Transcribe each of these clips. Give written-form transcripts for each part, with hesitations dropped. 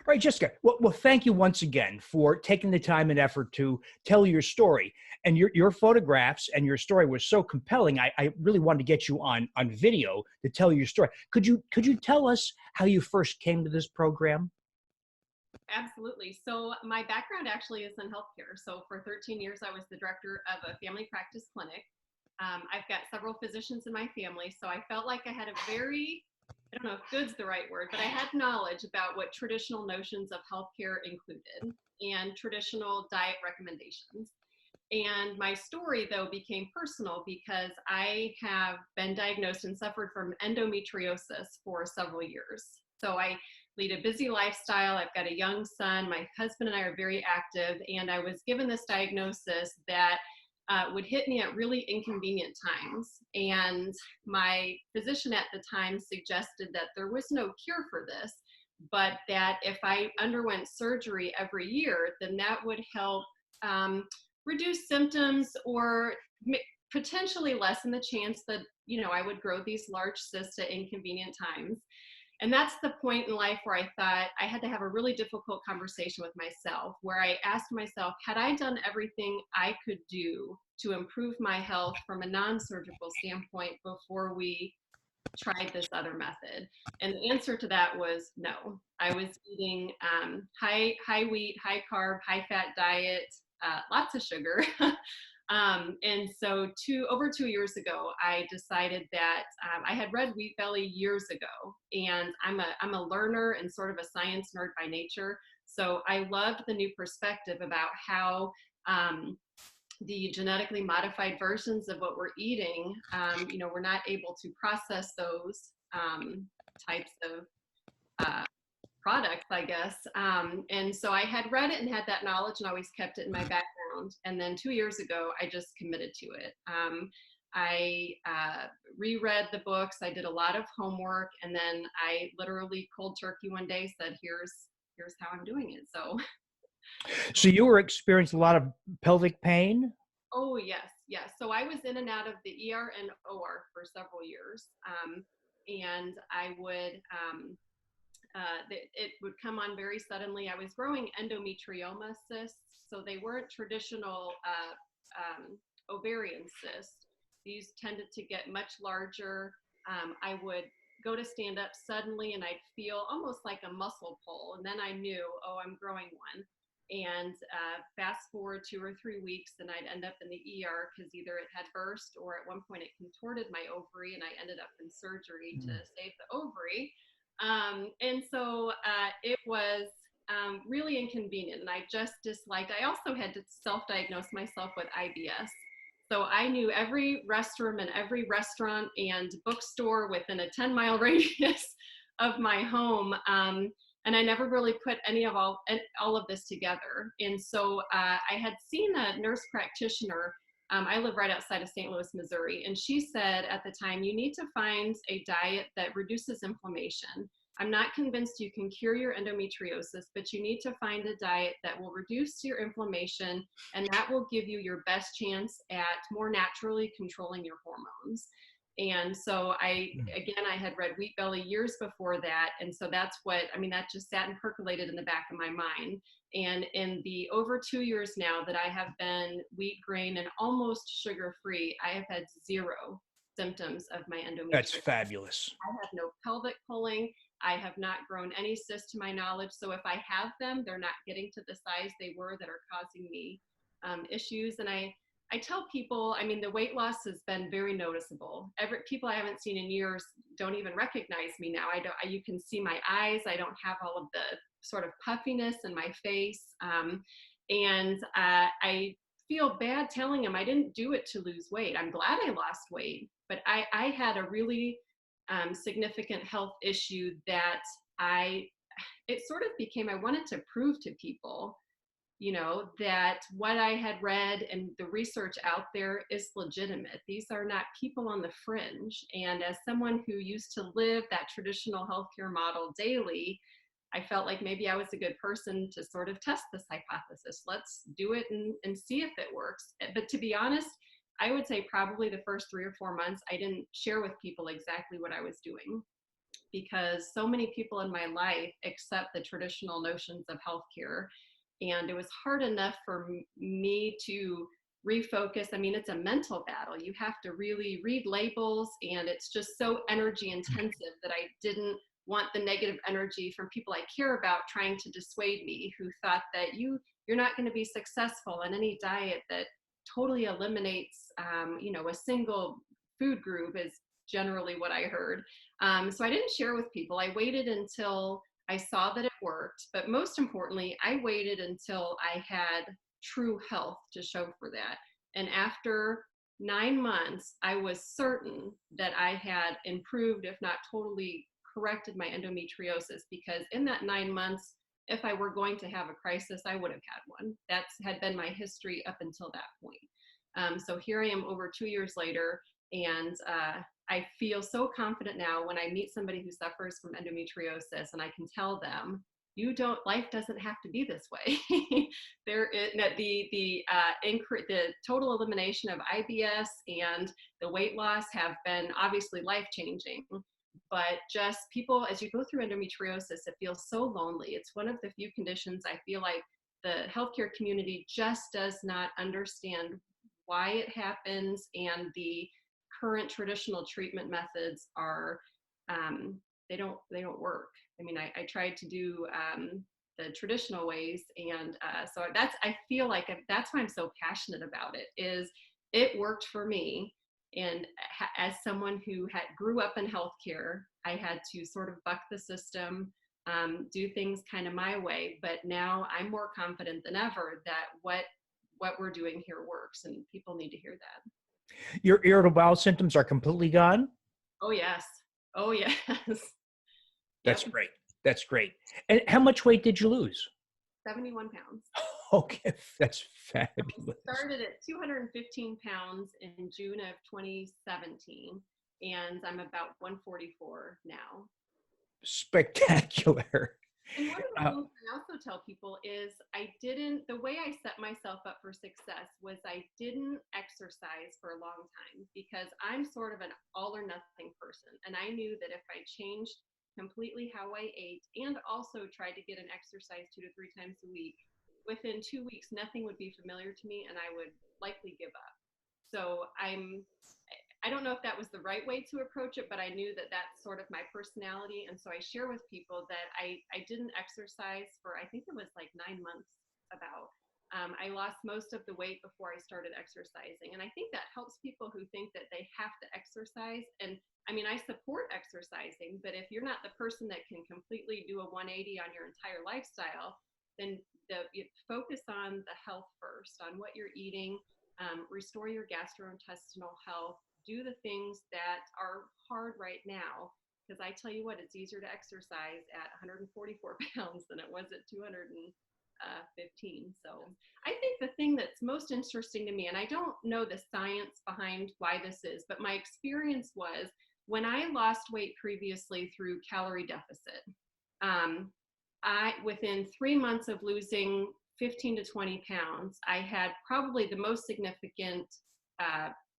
right, Jessica. Well, thank you once again for taking the time and effort to tell your story. And your photographs and your story was so compelling. I really wanted to get you on video to tell your story. Could you tell us how you first came to this program? Absolutely. So my background actually is in healthcare. So for 13 years, I was the director of a family practice clinic. I've got several physicians in my family, so I felt like I had a very, I don't know if good's the right word, but I had knowledge about what traditional notions of healthcare included and traditional diet recommendations. And my story, though, became personal because I have been diagnosed and suffered from endometriosis for several years. So I lead a busy lifestyle. I've got a young son. My husband and I are very active. And I was given this diagnosis that would hit me at really inconvenient times. And my physician at the time suggested that there was no cure for this, but that if I underwent surgery every year, then that would help reduce symptoms or potentially lessen the chance that, I would grow these large cysts at inconvenient times. And that's the point in life where I thought I had to have a really difficult conversation with myself, where I asked myself, had I done everything I could do to improve my health from a non-surgical standpoint before we tried this other method? And the answer to that was no. I was eating high wheat, high carb, high fat diet, lots of sugar. And so over 2 years ago, I decided that I had read Wheat Belly years ago, and I'm a learner and sort of a science nerd by nature. So I loved the new perspective about how the genetically modified versions of what we're eating, we're not able to process those types of products, I guess. And so I had read it and had that knowledge and always kept it in my background. And then 2 years ago, I just committed to it. I reread the books. I did a lot of homework, and then I literally cold turkey one day said, here's how I'm doing it. So you were experiencing a lot of pelvic pain? Oh, yes, yes. So I was in and out of the ER and OR for several years. And I would, it would come on very suddenly. I was growing endometrioma cysts, so they weren't traditional ovarian cysts. These tended to get much larger. I would go to stand up suddenly and I'd feel almost like a muscle pull. And then I knew, oh, I'm growing one. And fast forward 2 or 3 weeks, and I'd end up in the ER because either it had burst or at one point it contorted my ovary, and I ended up in surgery to save the ovary. And so it was really inconvenient, and I just disliked. I also had to self-diagnose myself with IBS. So I knew every restroom and every restaurant and bookstore within a 10-mile radius of my home. And I never really put all of this together. And so I had seen a nurse practitioner. I live right outside of St. Louis, Missouri. And she said at the time, you need to find a diet that reduces inflammation. I'm not convinced you can cure your endometriosis, but you need to find a diet that will reduce your inflammation, and that will give you your best chance at more naturally controlling your hormones. And so I had read Wheat Belly years before that. And so that just sat and percolated in the back of my mind. And in the over 2 years now that I have been wheat grain and almost sugar-free, I have had zero symptoms of my endometriosis. That's fabulous. I have no pelvic pulling. I have not grown any cysts to my knowledge. So if I have them, they're not getting to the size they were that are causing me issues. And I tell people, the weight loss has been very noticeable. People I haven't seen in years don't even recognize me now. You can see my eyes. I don't have all of the sort of puffiness in my face. And I feel bad telling them I didn't do it to lose weight. I'm glad I lost weight, but I had a really significant health issue that it sort of became, I wanted to prove to people, that what I had read and the research out there is legitimate. These are not people on the fringe. And as someone who used to live that traditional healthcare model daily, I felt like maybe I was a good person to sort of test this hypothesis. Let's do it and see if it works. But to be honest, I would say probably the first 3 or 4 months, I didn't share with people exactly what I was doing, because so many people in my life accept the traditional notions of healthcare. And it was hard enough for me to refocus. I mean, it's a mental battle. You have to really read labels, and it's just so energy intensive that I didn't want the negative energy from people I care about trying to dissuade me, who thought that you're not going to be successful in any diet that totally eliminates, a single food group is generally what I heard. So I didn't share with people. I waited until I saw that it worked, but most importantly, I waited until I had true health to show for that. And after 9 months, I was certain that I had improved, if not totally corrected, my endometriosis, because in that 9 months, if I were going to have a crisis, I would have had one. That had been my history up until that point. So here I am over 2 years later, and I feel so confident now when I meet somebody who suffers from endometriosis, and I can tell them, life doesn't have to be this way. There is the total elimination of IBS and the weight loss have been obviously life-changing. But just people, as you go through endometriosis, it feels so lonely. It's one of the few conditions I feel like the healthcare community just does not understand why it happens, and the current traditional treatment methods are they don't work. I mean, I tried to do the traditional ways, and so I feel like that's why I'm so passionate about it. Is it worked for me, and as someone who grew up in healthcare, I had to sort of buck the system, do things kind of my way. But now I'm more confident than ever that what we're doing here works, and people need to hear that. Your irritable bowel symptoms are completely gone? Oh, yes. Oh, yes. That's Yep. great. That's great. And how much weight did you lose? 71 pounds. Okay, that's I fabulous. started at 215 pounds in June of 2017, and I'm about 144 now. Spectacular. And one of the Uh, things I also tell people is the way I set myself up for success was I didn't exercise for a long time, because I'm sort of an all or nothing person. And I knew that if I changed completely how I ate and also tried to get an exercise 2 to 3 times a week, within 2 weeks, nothing would be familiar to me and I would likely give up. So I don't know if that was the right way to approach it, but I knew that that's sort of my personality. And so I share with people that I didn't exercise for, I think it was like 9 months about. I lost most of the weight before I started exercising. And I think that helps people who think that they have to exercise. And I mean, I support exercising, but if you're not the person that can completely do a 180 on your entire lifestyle, then you focus on the health first, on what you're eating, restore your gastrointestinal health, do the things that are hard right now. Because I tell you what, it's easier to exercise at 144 pounds than it was at 215. So I think the thing that's most interesting to me, and I don't know the science behind why this is, but my experience was when I lost weight previously through calorie deficit, within 3 months of losing 15 to 20 pounds, I had probably the most significant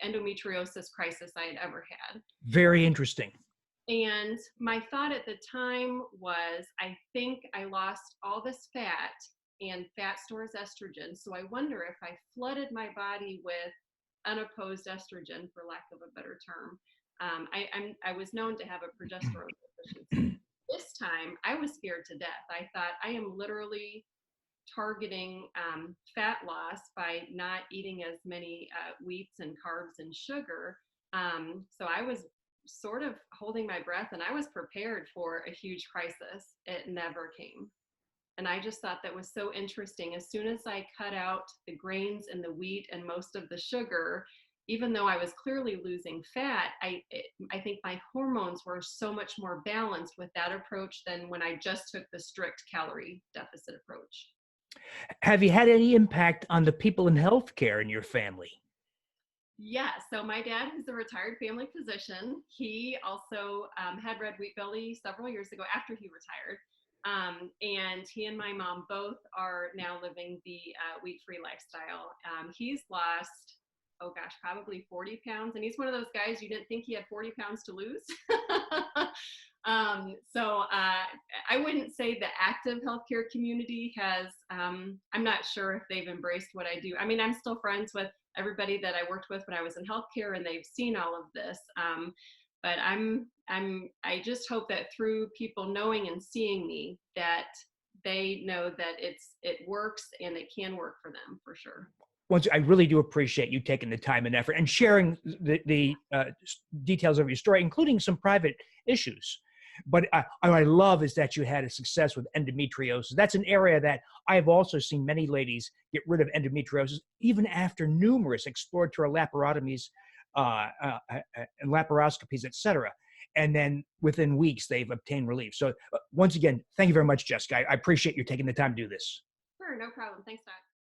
endometriosis crisis I had ever had. Very interesting. And my thought at the time was, I think I lost all this fat, and fat stores estrogen. So I wonder if I flooded my body with unopposed estrogen, for lack of a better term. I was known to have a progesterone deficiency. This time I was scared to death. I thought, I am literally targeting fat loss by not eating as many wheats and carbs and sugar. So I was sort of holding my breath, and I was prepared for a huge crisis. It never came. And I just thought that was so interesting. As soon as I cut out the grains and the wheat and most of the sugar, even though I was clearly losing fat, I think my hormones were so much more balanced with that approach than when I just took the strict calorie deficit approach. Have you had any impact on the people in healthcare in your family? Yeah, so my dad, who's a retired family physician, he also had red wheat belly several years ago after he retired. And he and my mom both are now living the wheat-free lifestyle. He's lost, oh gosh, probably 40 pounds. And he's one of those guys you didn't think he had 40 pounds to lose. I wouldn't say the active healthcare community has, I'm not sure if they've embraced what I do. I mean, I'm still friends with everybody that I worked with when I was in healthcare, and they've seen all of this. But I just hope that through people knowing and seeing me, that they know that it works and it can work for them for sure. Once I really do appreciate you taking the time and effort and sharing the details of your story, including some private issues. But what I love is that you had a success with endometriosis. That's an area that I have also seen many ladies get rid of endometriosis, even after numerous exploratory laparotomies, and laparoscopies, etc. And then within weeks, they've obtained relief. So once again, thank you very much, Jessica. I appreciate you taking the time to do this. Sure, no problem. Thanks, Doc.